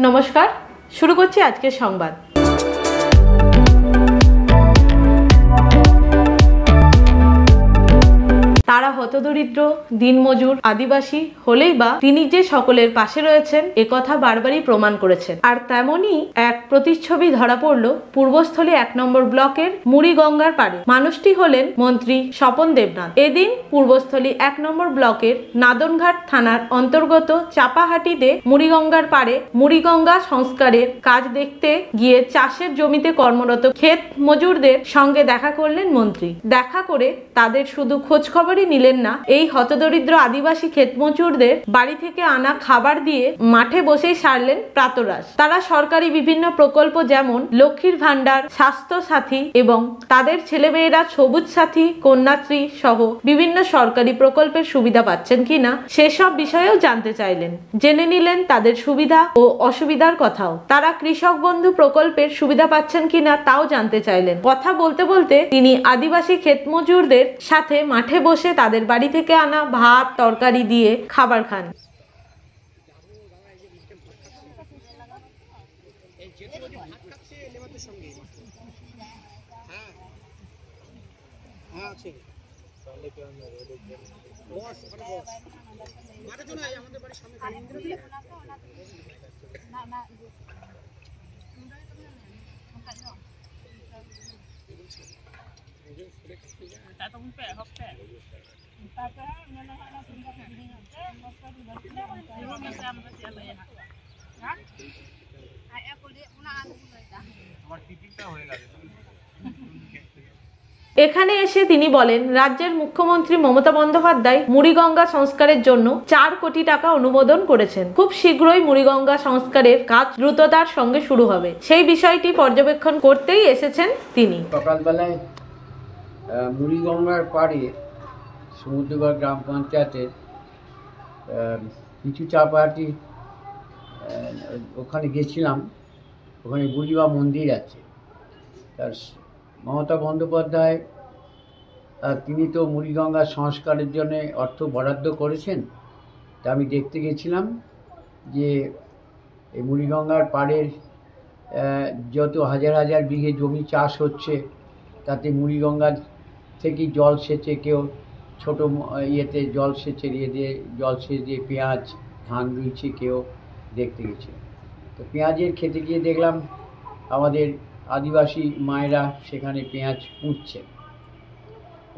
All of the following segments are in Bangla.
নমস্কার, শুরু করছি আজকের সংবাদ। তারা হতদরিদ্র, দিনমজুর, আদিবাসী হলেই বা তিনি যে সকলের পাশে রয়েছেন একথা বারবারই প্রমাণ করেছেন। আর তেমনই এক প্রতিচ্ছবি ধরা পড়ল পূর্বস্থলী 1 নম্বর ব্লকের মুড়িগঙ্গার পাড়ে। মানুষটি হলেন মন্ত্রী স্বপন দেবনাথ। এদিন পূর্বস্থলী 1 নম্বর ব্লকের নাদনঘাট থানার অন্তর্গত চাপাহাটিতে মুড়িগঙ্গার পাড়ে মুড়িগঙ্গা সংস্কারের কাজ দেখতে গিয়ে চাষের জমিতে কর্মরত ক্ষেত মজুরদের সঙ্গে দেখা করলেন মন্ত্রী। দেখা করে তাদের শুধু খোঁজ খবরই নিলেন না, এই হতদরিদ্র আদিবাসী ক্ষেত মজুরদের বাড়ি থেকে আনা খাবার দিয়ে মাঠে বসেই সারলেন প্রাতরাশ। তারা সরকারি বিভিন্ন প্রকল্প যেমন লক্ষ্মীর ভান্ডার, স্বাস্থ্য সাথী এবং তাদের ছেলেমেয়েরা সবুজ সাথী, কন্যাশ্রী সহ বিভিন্ন সরকারি প্রকল্পের সুবিধা পাচ্ছেন কিনা সেসব বিষয়েও জানতে চাইলেন। জেনে নিলেন তাদের সুবিধা ও অসুবিধার কথাও। তারা কৃষক বন্ধু প্রকল্পের সুবিধা পাচ্ছেন কিনা তাও জানতে চাইলেন। কথা বলতে বলতে তিনি আদিবাসী ক্ষেত মজুরদের সাথে মাঠে বসে তাদের বাড়ি থেকে আনা ভাত তরকারি দিয়ে খাবার খান। এখানে এসে তিনি বলেন, রাজ্যের মুখ্যমন্ত্রী মমতা বন্দ্যোপাধ্যায় মুড়িগঙ্গা সংস্কারের জন্য 4 কোটি টাকা অনুমোদন করেছেন। খুব শীঘ্রই মুড়িগঙ্গা সংস্কারের কাজ দ্রুততার সঙ্গে শুরু হবে, সেই বিষয়টি পর্যবেক্ষণ করতেই এসেছেন তিনি। সকালবেলায় মুড়িগঙ্গার পাড়ে সমুদ্রগড় গ্রাম পঞ্চায়েতের কিছু চাপাহাটি ওখানে গেছিলাম। ওখানে বুড়িমা মন্দির আছে। তার মমতা বন্দ্যোপাধ্যায় তিনি তো মুড়িগঙ্গা সংস্কারের জন্য অর্থ বরাদ্দ করেছেন। তা আমি দেখতে গেছিলাম যে এই মুড়িগঙ্গার পাড়ের যত হাজার হাজার বিঘে জমি চাষ হচ্ছে তাতে মুড়িগঙ্গার থেকে জল সেচে কেউ ছোটো ইয়েতে জল সেচের দিয়ে জলসেচ দিয়ে পেঁয়াজ ধান রুইছে কেউ দেখতে গেছে। তো পেঁয়াজের খেতে গিয়ে দেখলাম আমাদের আদিবাসী মায়েরা সেখানে পেঁয়াজ পুঁতছে।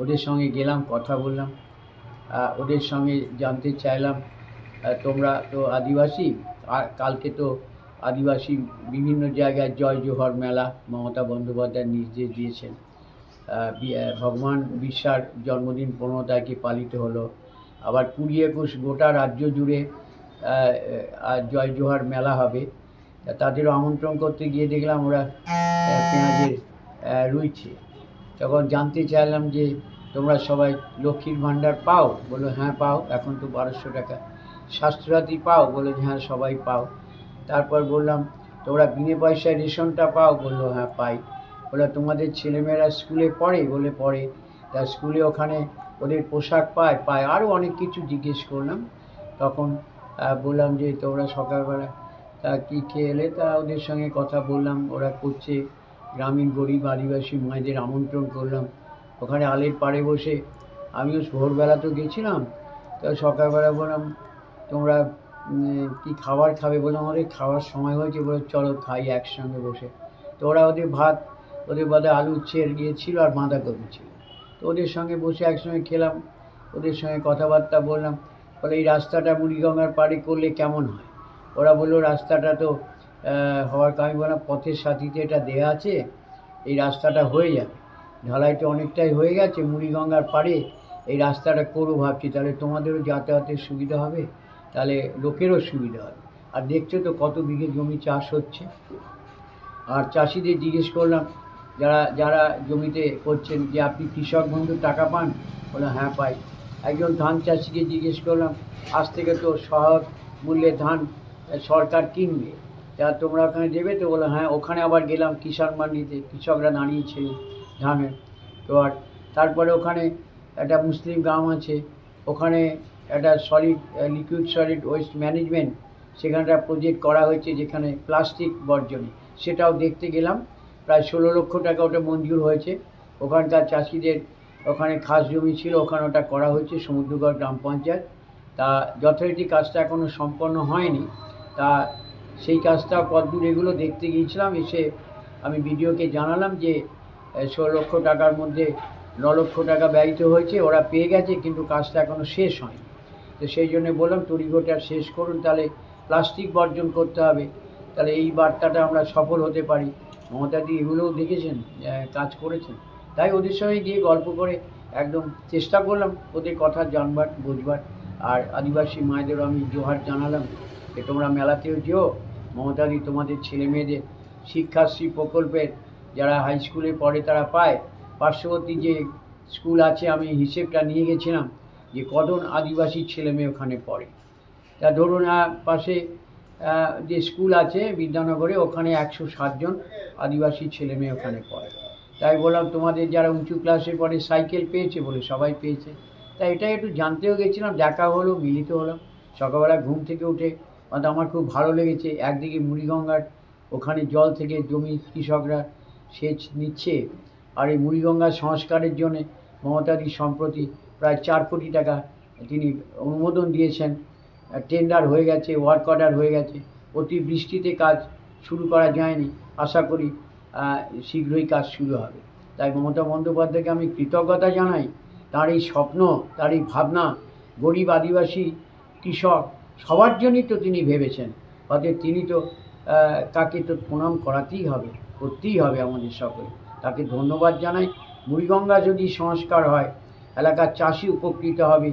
ওদের সঙ্গে গেলাম, কথা বললাম, ওদের সঙ্গে জানতে চাইলাম তোমরা তো আদিবাসী, আর কালকে তো আদিবাসী বিভিন্ন জায়গায় জয় জোহর মেলা মমতা বন্দ্যোপাধ্যায় নির্দেশ দিয়েছেন। ভগবান বিরসার জন্মদিন 15 তারিখে পালিত হলো। আবার 20-21 গোটা রাজ্য জুড়ে জয় জোহর মেলা হবে। তাদেরও আমন্ত্রণ করতে গিয়ে দেখলাম ওরা পেঁয়াজের রুইছে। তখন জানতে চাইলাম যে তোমরা সবাই লক্ষ্মীর ভান্ডার পাও? বললো হ্যাঁ পাও, এখন তো 1200 টাকা। স্বাস্থ্যসাথী পাও? বললো হ্যাঁ সবাই পাও। তারপর বললাম তোমরা বিনা পয়সায় রেশনটা পাও? বললো হ্যাঁ পাই। বলে তোমাদের ছেলেমেয়েরা স্কুলে পড়ে? বলে পড়ে। তা স্কুলে ওখানে ওদের পোশাক পায় আরও অনেক কিছু জিজ্ঞেস করলাম। তখন বললাম যে তোমরা সকালবেলা তা কী খেয়ে এলে? তা ওদের সঙ্গে কথা বললাম। ওরা করছে গ্রামীণ গরিব আদিবাসী মায়েদের আমন্ত্রণ করলাম। ওখানে আলের পাড়ে বসে আমিও ভোরবেলা তো গেছিলাম। তো সকালবেলা বললাম তোমরা কি খাবার খাবে? বললাম আমাদের খাওয়ার সময় হয়েছে। বলে চলো খাই একসঙ্গে বসে। তো ওরা ওদের ভাত, ওদের বাদে আলু ছিল আর বাঁধাকপি ছিল। তো ওদের সঙ্গে বসে একসঙ্গে খেলাম, ওদের সঙ্গে কথাবার্তা বললাম। বলে এই রাস্তাটা মুড়িগঙ্গার পাড়ে করলে কেমন হয়? ওরা বললো রাস্তাটা তো হওয়ার কারণ। বললাম পথের সাথীতে এটা দেয়া আছে, এই রাস্তাটা হয়ে যাবে। ঢালাই তো অনেকটাই হয়ে গেছে, মুড়িগঙ্গার পাড়ে এই রাস্তাটা করবো ভাবছি। তাহলে তোমাদেরও যাতায়াতের সুবিধা হবে, তাহলে লোকেরও সুবিধা হবে। আর দেখছো তো কত বিঘে জমি চাষ হচ্ছে। আর চাষিদের জিজ্ঞেস করলাম যারা জমিতে করছেন যে আপনি কৃষক বন্ধু টাকা পান? বলে হ্যাঁ পাই। একজন ধান চাষিকে জিজ্ঞেস করলাম আজ থেকে তো সহায়ক মূল্যে ধান সরকার কিনবে, তা তোমরা ওখানে দেবে তো? বলে হ্যাঁ। ওখানে আবার গেলাম কিষাণ মান্ডিতে, কৃষকরা দাঁড়িয়েছে ধানের। তো আর তারপরে ওখানে একটা মুসলিম গ্রাম আছে, ওখানে একটা লিকুইড সলিড ওয়েস্ট ম্যানেজমেন্ট সেখানটা প্রজেক্ট করা হয়েছে, যেখানে প্লাস্টিক বর্জনে, সেটাও দেখতে গেলাম। প্রায় 16 লক্ষ টাকা ওটা মঞ্জুর হয়েছে। ওখানকার চাষিদের ওখানে খাস জমি ছিল, ওখানে ওটা করা হয়েছে, সমুদ্রগড় গ্রাম পঞ্চায়েত। তা যথারীতি কাজটা এখনও সম্পন্ন হয়নি। তা সেই কাজটা কতদূর এগুলো দেখতে গিয়েছিলাম। এসে আমি বিডিওকে জানালাম যে 16 লক্ষ টাকার মধ্যে 9 লক্ষ টাকা ব্যয়িত হয়েছে, ওরা পেয়ে গেছে, কিন্তু কাজটা এখনও শেষ হয়নি। তো সেই জন্য বললাম তড়িঘড়ি শেষ করুন, তাহলে প্লাস্টিক বর্জন করতে হবে, তাহলে এই বার্তাটা আমরা সফল হতে পারি। মমতাদি এগুলোও দেখেছেন, কাজ করেছেন। তাই ওদের সঙ্গে গিয়ে গল্প করে একদম চেষ্টা করলাম ওদের কথা জানবার, বুঝবার। আর আদিবাসী মায়েদেরও আমি জোহার জানালাম যে তোমরা মেলাতেও যেও, মমতাদি তোমাদের ছেলে মেয়েদের শিক্ষাশ্রী প্রকল্পের যারা হাই স্কুলে পড়ে তারা পায়। পার্শ্ববর্তী যে স্কুল আছে, আমি হিসেবটা নিয়ে গেছিলাম যে কজন আদিবাসী ছেলে মেয়ে ওখানে পড়ে। তা ধরুন পাশে যে স্কুল আছে বিদ্যানগরে, ওখানে 107 জন আদিবাসী ছেলে মেয়ে ওখানে পড়ে। তাই বললাম তোমাদের যারা উঁচু ক্লাসে পড়ে সাইকেল পেয়েছে বলে, সবাই পেয়েছে। তাই এটা একটু জানতেও গেছিলাম, দেখা হলো, মিলিত হলাম। সকালবেলা ঘুম থেকে উঠে আমার খুব ভালো লেগেছে। একদিকে মুড়িগঙ্গার ওখানে জল থেকে জমি কৃষকরা সেচ নিচ্ছে, আর এই মুড়িগঙ্গার সংস্কারের জন্য মমতাদি সম্প্রতি প্রায় 4 কোটি টাকা তিনি অনুমোদন দিয়েছেন। টেন্ডার হয়ে গেছে, ওয়ার্ক অর্ডার হয়ে গেছে। অতিবৃষ্টিতে কাজ শুরু করা যায়নি, আশা করি শীঘ্রই কাজ শুরু হবে। তাই মমতা বন্দ্যোপাধ্যায়কে আমি কৃতজ্ঞতা জানাই। তার এই স্বপ্ন, তার এই ভাবনা, গরিব আদিবাসী কৃষক সবার জন্যই তো তিনি ভেবেছেন। অতএব তিনি তো তাকে তো প্রণাম করাতেই হবে, করতেই হবে আমাদের সকলে। তাকে ধন্যবাদ জানাই। মুড়িগঙ্গা যদি সংস্কার হয়, এলাকার চাষি উপকৃত হবে।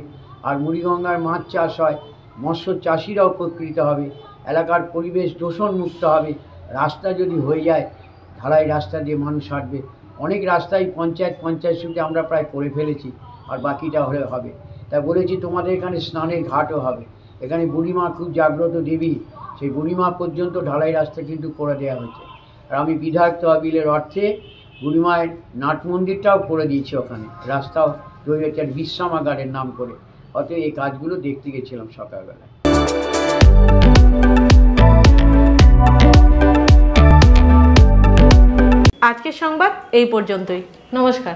আর মুড়িগঙ্গার মাছ চাষ হয়, মৎস্য চাষিরা উপকৃত হবে, এলাকার পরিবেশ দূষণ মুক্ত হবে। রাস্তা যদি হয়ে যায়, ঢালাই রাস্তা দিয়ে মানুষ হাঁটবে। অনেক রাস্তাই পঞ্চায়েত সূত্রে আমরা প্রায় করে ফেলেছি, আর বাকিটা হলে হবে। তাই বলেছি তোমাদের এখানে স্নানের ঘাটও হবে। এখানে বুড়িমা খুব জাগ্রত দেবী, সেই বুড়িমা পর্যন্ত ঢালাই রাস্তা কিন্তু করে দেওয়া হয়েছে। আর আমি বিধায়ক তহবিলের অর্থে বুড়িমায়ের নাট মন্দিরটাও করে দিয়েছি, ওখানে রাস্তাও তৈরি হচ্ছে বিশ্রামাগারের নাম করে। অতএব এই কাজগুলো দেখতে গেছিলাম সকালবেলায়। আজকের সংবাদ এই পর্যন্তই। নমস্কার।